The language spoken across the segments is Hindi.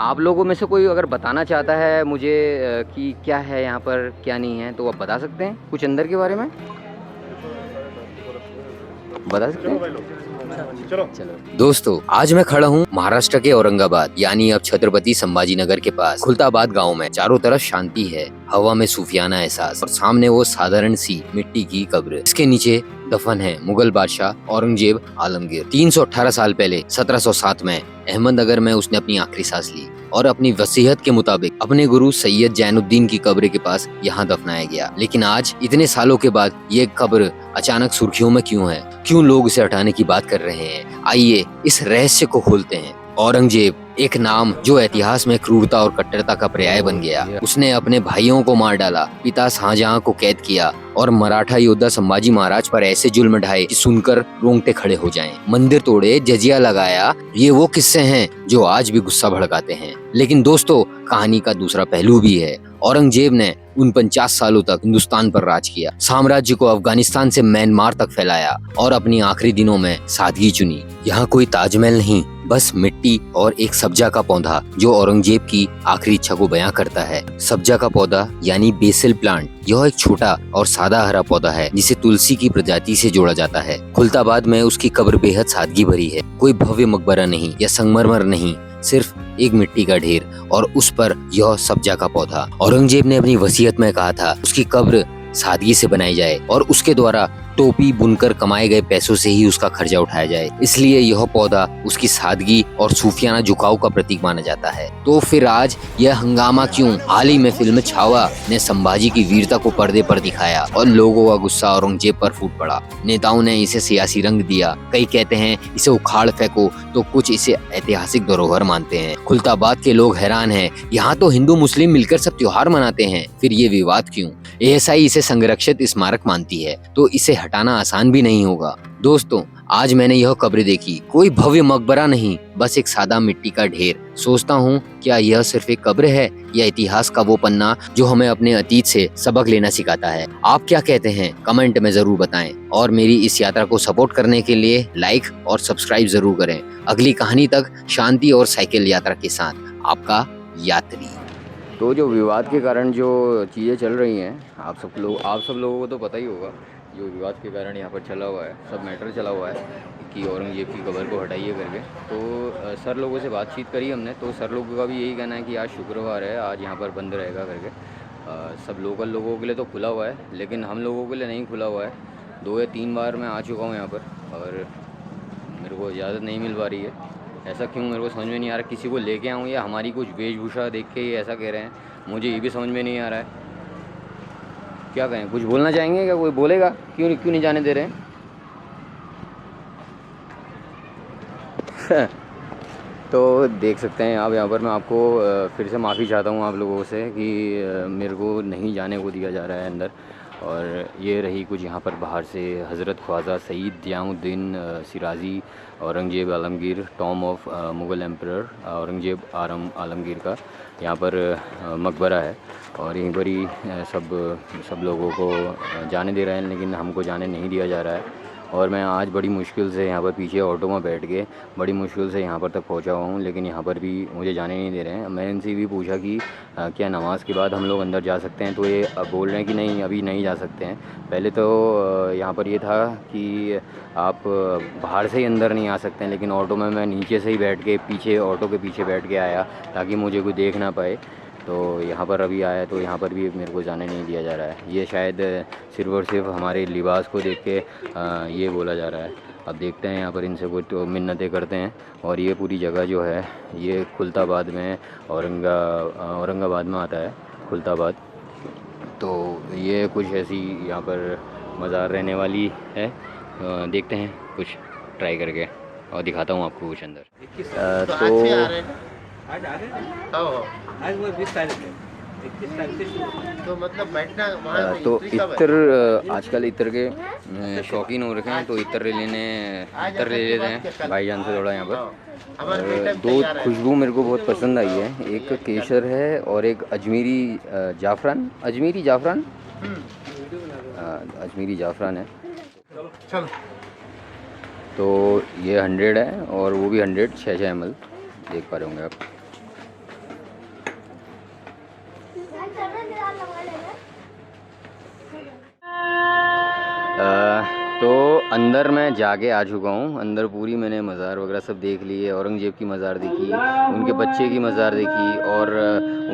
आप लोगों में से कोई अगर बताना चाहता है मुझे कि क्या है यहाँ पर क्या नहीं है, तो आप बता सकते हैं कुछ अंदर के बारे में बता सकते हैं। चलो दोस्तों, आज मैं खड़ा हूँ महाराष्ट्र के औरंगाबाद यानी अब छत्रपति संभाजी नगर के पास खुलताबाद गांव में। चारों तरफ शांति है, हवा में सूफियाना एहसास और सामने वो साधारण सी मिट्टी की कब्र। इसके नीचे दफन है मुगल बादशाह औरंगजेब आलमगीर। 318 साल पहले 1707 में अहमदनगर में उसने अपनी आखिरी सांस ली और अपनी वसीयत के मुताबिक अपने गुरु सैयद जैनुद्दीन की कब्र के पास यहाँ दफनाया गया। लेकिन आज इतने सालों के बाद ये कब्र अचानक सुर्खियों में क्यों है? क्यों लोग इसे हटाने की बात कर रहे हैं? आइए इस रहस्य को खोलते हैं। औरंगजेब, एक नाम जो इतिहास में क्रूरता और कट्टरता का पर्याय बन गया। उसने अपने भाइयों को मार डाला, पिता शाहजहां को कैद किया और मराठा योद्धा संभाजी महाराज पर ऐसे जुल्म ढाए कि सुनकर रोंगटे खड़े हो जाएं। मंदिर तोड़े, जजिया लगाया, ये वो किस्से हैं जो आज भी गुस्सा भड़काते हैं। लेकिन दोस्तों, कहानी का दूसरा पहलू भी है। औरंगजेब ने उन 50 सालों तक हिंदुस्तान पर राज किया, साम्राज्य को अफगानिस्तान से म्यांमार तक फैलाया और अपनी आखिरी दिनों में सादगी चुनी। यहाँ कोई ताजमहल नहीं, बस मिट्टी और एक सब्जा का पौधा जो औरंगजेब की आखिरी इच्छा को बयां करता है। सब्जा का पौधा यानी बेसिल प्लांट, यह एक छोटा और सादा हरा पौधा है जिसे तुलसी की प्रजाति से जोड़ा जाता है। खुलताबाद में उसकी कब्र बेहद सादगी भरी है। कोई भव्य मकबरा नहीं या संगमरमर नहीं, सिर्फ एक मिट्टी का ढेर और उस पर यह सब्जा का पौधा। औरंगजेब ने अपनी वसीयत में कहा था उसकी कब्र सादगी से बनाई जाए और उसके द्वारा टोपी बुनकर कमाए गए पैसों से ही उसका खर्चा उठाया जाए। इसलिए यह पौधा उसकी सादगी और सूफियाना झुकाव का प्रतीक माना जाता है। तो फिर आज यह हंगामा क्यों? हाल ही में फिल्म छावा ने संभाजी की वीरता को पर्दे पर दिखाया और लोगों का गुस्सा औरंगजेब पर फूट पड़ा। नेताओं ने इसे सियासी रंग दिया, कई कहते हैं इसे उखाड़ फेंको, तो कुछ इसे ऐतिहासिक धरोहर मानते हैं। खुलताबाद के लोग हैरान हैं, यहाँ तो हिंदू मुस्लिम मिलकर सब त्योहार मनाते हैं, फिर ये विवाद क्यों? एएसआई इसे संरक्षित स्मारक मानती है, तो इसे हटाना आसान भी नहीं होगा। दोस्तों, आज मैंने यह कब्र देखी, कोई भव्य मकबरा नहीं, बस एक सादा मिट्टी का ढेर। सोचता हूँ, क्या यह सिर्फ एक कब्र है या इतिहास का वो पन्ना जो हमें अपने अतीत से सबक लेना सिखाता है? आप क्या कहते हैं? कमेंट में जरूर बताएं और मेरी इस यात्रा को सपोर्ट करने के लिए लाइक और सब्सक्राइब जरूर करें। अगली कहानी तक शांति और साइकिल यात्रा के साथ आपका यात्री। तो जो विवाद के कारण जो चीज़ें चल रही हैं, आप सब लोगों को तो पता ही होगा, जो विवाद के कारण यहाँ पर चला हुआ है, सब मैटर चला हुआ है कि औरंगजेब की कब्र को हटाइए करके। तो सर लोगों से बातचीत करी हमने, तो सर लोगों का भी यही कहना है कि आज शुक्रवार है, आज यहाँ पर बंद रहेगा करके। सब लोकल लोगों के लिए तो खुला हुआ है, लेकिन हम लोगों के लिए नहीं खुला हुआ है। 2 या 3 बार मैं आ चुका हूँ यहाँ पर और मेरे को इजाज़त नहीं मिल पा रही है। ऐसा क्यों, मेरे को समझ में नहीं आ रहा। किसी को लेके आऊँ या हमारी कुछ वेशभूषा देख के ये ऐसा कह रहे हैं, मुझे ये भी समझ में नहीं आ रहा है। क्या कहें, कुछ बोलना चाहेंगे? क्या कोई बोलेगा? क्यों नहीं जाने दे रहे हैं? तो देख सकते हैं आप यहाँ पर। मैं आपको फिर से माफ़ी चाहता हूँ आप लोगों से कि मेरे को नहीं जाने को दिया जा रहा है अंदर। और ये रही कुछ यहाँ पर बाहर से Hazrat Khwaja Saeed Ziauddin Siraji Aurangzeb Alamgir, tomb of Mughal emperor Aurangzeb Alamgir का यहाँ पर मकबरा है। और यहीं पर ही सब लोगों को जाने दे रहे हैं, लेकिन हमको जाने नहीं दिया जा रहा है। और मैं आज बड़ी मुश्किल से यहाँ पर पीछे ऑटो में बैठ के बड़ी मुश्किल से यहाँ पर तक पहुँचा हुआ हूँ, लेकिन यहाँ पर भी मुझे जाने नहीं दे रहे हैं। मैं इनसे भी पूछा कि क्या नमाज़ के बाद हम लोग अंदर जा सकते हैं, तो ये अब बोल रहे हैं कि नहीं, अभी नहीं जा सकते हैं। पहले तो यहाँ पर ये था कि आप बाहर से ही अंदर नहीं आ सकते हैं, लेकिन ऑटो में मैं नीचे से ही बैठ के पीछे ऑटो के पीछे बैठ के आया ताकि मुझे कोई देख ना पाए। तो यहाँ पर अभी आया तो यहाँ पर भी मेरे को जाने नहीं दिया जा रहा है। ये शायद सिर्फ़ और सिर्फ हमारे लिबास को देख के ये बोला जा रहा है। अब देखते हैं, यहाँ पर इनसे कुछ तो मिन्नतें करते हैं। और ये पूरी जगह जो है ये खुलताबाद में औरंगाबाद में आता है खुलताबाद। तो ये कुछ ऐसी यहाँ पर मज़ार रहने वाली है। देखते हैं, कुछ ट्राई करके और दिखाता हूँ आपको कुछ अंदर। आज वो 20 तारीख है, 21 तारीख से शुरू। तो मतलब बैठना वहाँ तो इत्र आजकल इत्र के शौकीन हो रखे हैं, तो इत्र ले लेते हैं भाईजान से थोड़ा यहाँ पर। और 2 खुशबू मेरे को बहुत पसंद आई है, एक केसर है और एक अजमेरी जाफरान है। चलो। तो ये 100 है और वो भी 100 6 ml देख पा रहे होंगे आप। अंदर मैं जाके आ चुका हूँ। अंदर पूरी मैंने मज़ार वगैरह सब देख लिए, औरंगज़ेब की मज़ार देखी, उनके बच्चे की मज़ार देखी, और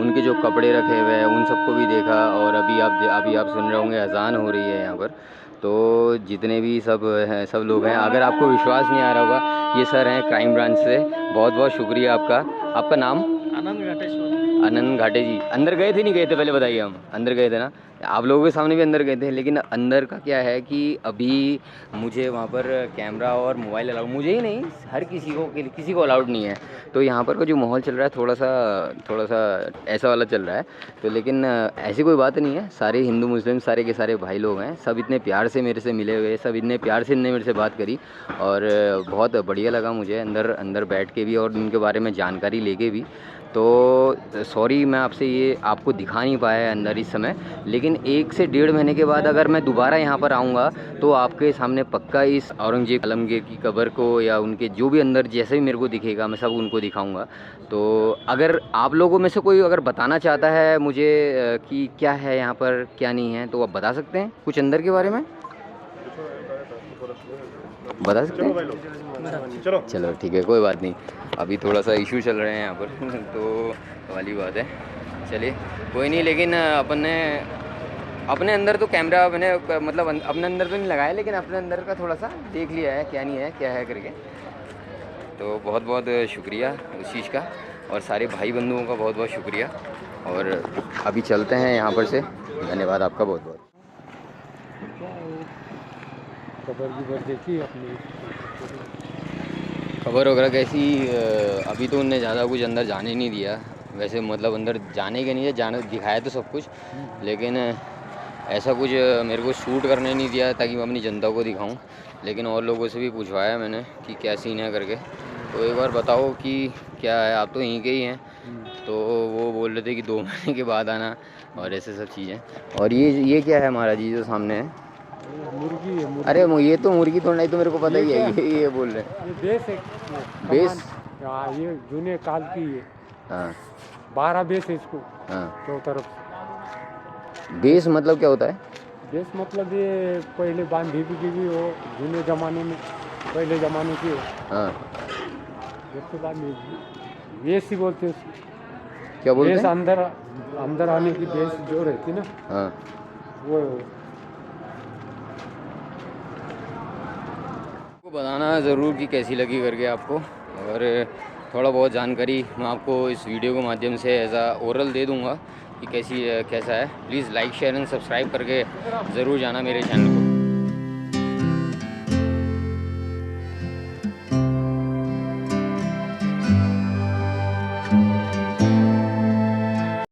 उनके जो कपड़े रखे हुए हैं उन सबको भी देखा। और अभी आप सुन रहे होंगे अज़ान हो रही है यहाँ पर। तो जितने भी सब हैं, सब लोग हैं, अगर आपको विश्वास नहीं आ रहा होगा, ये सर हैं क्राइम ब्रांच से। बहुत बहुत शुक्रिया आपका। आपका नाम? आनंद घाटेश्वर। आनंद घाटे जी। अंदर गए थे नहीं गए थे, पहले बताइए। हम अंदर गए थे ना, आप लोगों के सामने भी अंदर गए थे, लेकिन अंदर का क्या है कि अभी मुझे वहाँ पर कैमरा और मोबाइल अलाउड, मुझे ही नहीं हर किसी को अलाउड नहीं है। तो यहाँ पर का जो माहौल चल रहा है थोड़ा सा ऐसा वाला चल रहा है। तो लेकिन ऐसी कोई बात नहीं है, सारे हिंदू मुस्लिम सारे के सारे भाई लोग हैं, सब इतने प्यार से मेरे से मिले हुए, सब इतने प्यार से इनने मेरे से बात करी, और बहुत बढ़िया लगा मुझे अंदर बैठ के भी और उनके बारे में जानकारी लेके भी। तो सॉरी मैं आपसे ये आपको दिखा नहीं पाया है अंदर इस समय, लेकिन 1 से 1.5 महीने के बाद अगर मैं दोबारा यहाँ पर आऊँगा तो आपके सामने पक्का इस औरंगज़ेब आलमगीर की कब्र को या उनके जो भी अंदर जैसे भी मेरे को दिखेगा मैं सब उनको दिखाऊंगा। तो अगर आप लोगों में से कोई अगर बताना चाहता है मुझे कि क्या है यहाँ पर क्या नहीं है, तो आप बता सकते हैं कुछ अंदर के बारे में, बता सकते हैं? चलो ठीक है, कोई बात नहीं, अभी थोड़ा सा इशू चल रहे हैं यहाँ पर तो वाली बात है। चलिए कोई नहीं, लेकिन अपने अंदर तो कैमरा मैंने मतलब अपने अंदर तो नहीं लगाया, लेकिन अपने अंदर का थोड़ा सा देख लिया है क्या नहीं है क्या है करके। तो बहुत बहुत शुक्रिया उस चीज़ का, और सारे भाई बंधुओं का बहुत बहुत शुक्रिया। और अभी चलते हैं यहाँ पर से। धन्यवाद आपका बहुत बहुत। खबर देखी अपनी खबर वगैरह कैसी? अभी तो उनने ज़्यादा कुछ अंदर जाने नहीं दिया, वैसे मतलब अंदर जाने के नहीं है, जाने दिखाया तो सब कुछ, लेकिन ऐसा कुछ मेरे को शूट करने नहीं दिया ताकि मैं अपनी जनता को दिखाऊं। लेकिन और लोगों से भी पूछवाया मैंने कि क्या सीन है करके, तो एक बार बताओ कि क्या है, आप तो यहीं के ही हैं। तो वो बोल रहे थे कि 2 महीने के बाद आना और ऐसे सब चीज़ें। और ये क्या है महाराज जी जो सामने है? मुर्गी है। अरे ये तो मुर्गी थोड़ा, नहीं तो मेरे को पता ही है ये बोल रहे हैं। ये बेस है। बेस? हाँ, ये जूने काल की है। हाँ 12 बेस है इसको। हाँ। दो तरफ। बेस मतलब क्या होता है? बेस मतलब ये पहले बांधी की भी हो, जूने जमाने में, पहले जमाने की हो। हाँ। उसके बाद बेस ही बोलते हैं। क्या बोलते हैं? बेस अंदर आने की बेस जो रहती ना, हाँ। वो बताना ज़रूर कि कैसी लगी करके आपको, और थोड़ा बहुत जानकारी मैं आपको इस वीडियो के माध्यम से एज आ ओरल दे दूंगा कि कैसा है। Please like share and subscribe करके ज़रूर जाना मेरे चैनल को।